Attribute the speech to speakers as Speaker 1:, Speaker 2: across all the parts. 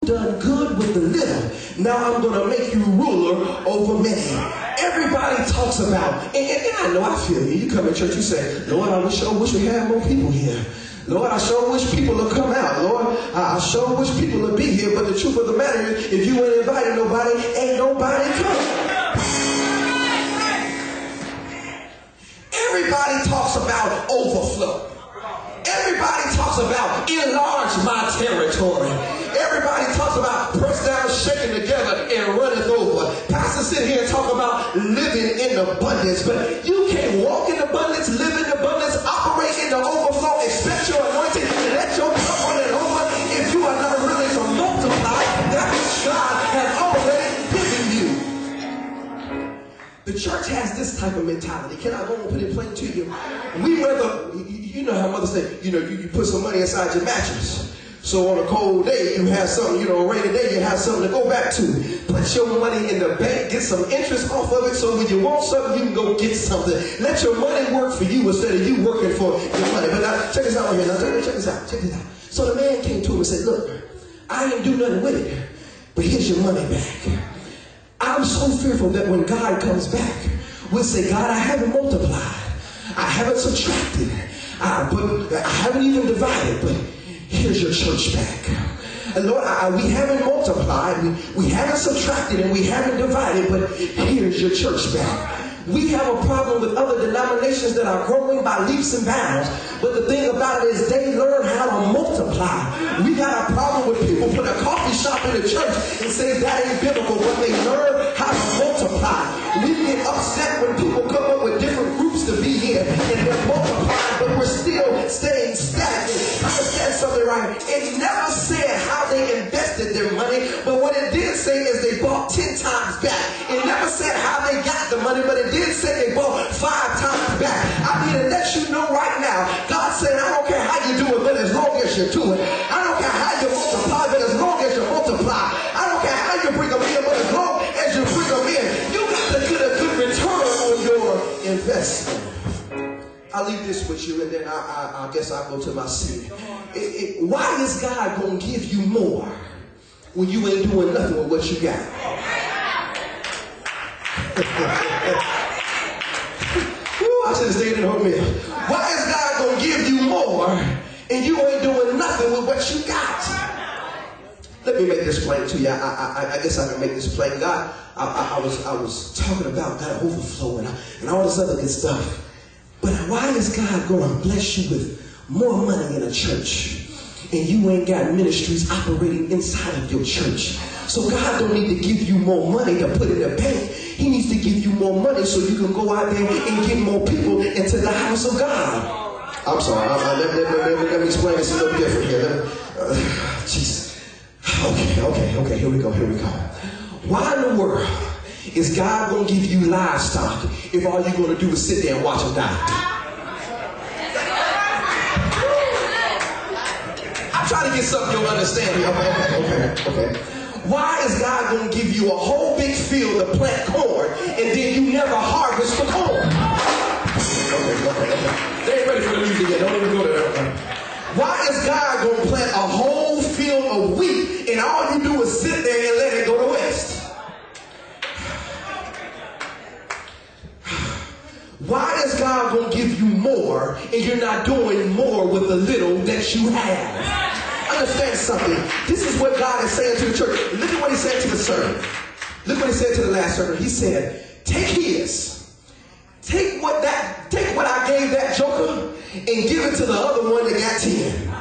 Speaker 1: done good with the little, now I'm going to make you ruler over many. Everybody talks about, and I know I feel you. You come to church, you say, Lord, I sure wish we had more people here. Lord, I sure wish people would come out. Lord, I sure wish people would be here. But the truth of the matter is, if you ain't invited nobody, ain't nobody coming. Everybody talks about overflow. Everybody talks about enlarge my territory. Everybody talks about pressed down, shaken together, and runneth over. Pastors sit here and talk about living in abundance, but you can't walk in abundance, live in abundance, operate in the overflow, expect your anointing, and let your cup run it over if you are not willing to multiply that which God has already given you. The church has this type of mentality. Can I go and put it plain to you? We rather, you know how mothers say, you put some money inside your mattress. So on a cold day, you have something, a rainy day, you have something to go back to. Put your money in the bank, get some interest off of it, so when you want something, you can go get something. Let your money work for you instead of you working for your money. But now, check this out right here. Now, check this out. So the man came to him and said, look, I didn't do nothing with it, but here's your money back. I'm so fearful that when God comes back, we'll say, God, I haven't multiplied. I haven't subtracted. I haven't even divided, but here's your church back. And Lord, we haven't multiplied, we haven't subtracted, and we haven't divided, but here's your church back. We have a problem with other denominations that are growing by leaps and bounds, but the thing about it is they learn how to multiply. We got a problem with people put a coffee shop in the church and say that ain't biblical, but they learn how to multiply. We get upset when people come up with different groups to be here and they're multiplying, but we're still staying stagnant. Understand something right? It never said how they invested their money, but what it did say is they bought 10 times back. It never said how they got the money, but it did say they bought 5 times back. I need to let you know right now, God said, I don't care how you do it, but as long as you do it. I don't care how you multiply, but as long as you multiply. I don't care how you bring them in, but as long as you bring them in, you got to get a good return on your investment. I'll leave this with you, and then I guess I'll go to my seat. Why is God going to give you more when you ain't doing nothing with what you got? I should have stayed in home here. Why is God going to give you more and you ain't doing nothing with what you got? Let me make this plain to you. I guess I can make this plain. God, I was talking about God overflow and all this other good stuff. But why is God going to bless you with more money in a church and you ain't got ministries operating inside of your church? So God don't need to give you more money to put in the bank. He needs to give you more money so you can go out there and get more people into the house of God. I'm sorry. Let me explain this a little different here. Jesus. Okay. Here we go. Why in the world is God going to give you livestock if all you're going to do is sit there and watch them die? I'm trying to get something you'll understand here. Okay. Why is God going to give you a whole big field to plant corn and then you never harvest the corn? Okay. They ain't ready for the music yet. Don't even go there. Why is God going to plant a whole field of wheat and all you do is sit there and let it go to waste? Why is God going to give you more and you're not doing more with the little that you have? Understand something. This is what God is saying to the church. Look at what he said to the servant. Look what he said to the last servant. He said, take his. Take what I gave that joker and give it to the other one that got 10.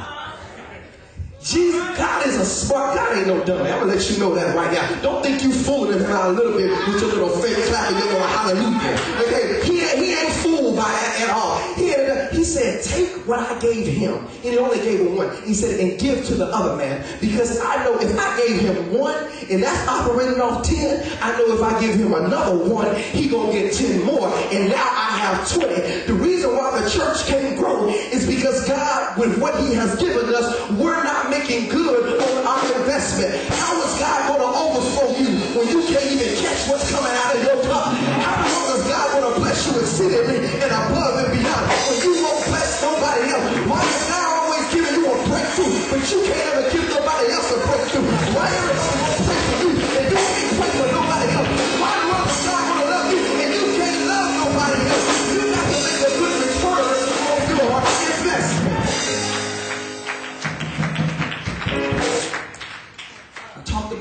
Speaker 1: Jesus, God is a smart, God ain't no dummy. I'm going to let you know that right now. Don't think you fooling him out a little bit with your little fake clap and your little hallelujah. Okay? He ain't fooled by that at all. He said, take what I gave him. And he only gave him one. He said, and give to the other man. Because I know if I gave him one and that's operating off 10, I know if I give him another one, he going to get 10 more. And now I have 20. The reason why the church can't grow is because God, with what he has given us, we're not making good on our investment. How is God going to overflow you when you can't even catch what's coming out of your cup? How long is God going to bless you exceedingly and above and beyond when you won't bless nobody else? Why is God always giving you a breakthrough, but you can't ever give nobody else a breakthrough? Why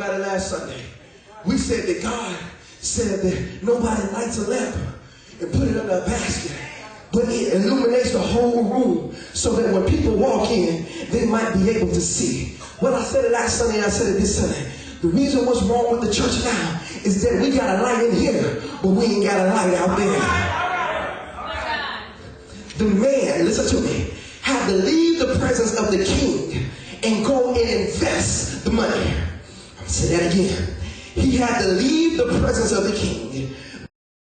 Speaker 1: about it last Sunday. We said that God said that nobody lights a lamp and put it under a basket, but it illuminates the whole room so that when people walk in, they might be able to see. Well, I said it last Sunday, I said it this Sunday. The reason what's wrong with the church now is that we got a light in here, but we ain't got a light out there. The man, listen to me, had to leave the presence of the king and go and invest the money. I'm going to say that again. He had to leave the presence of the king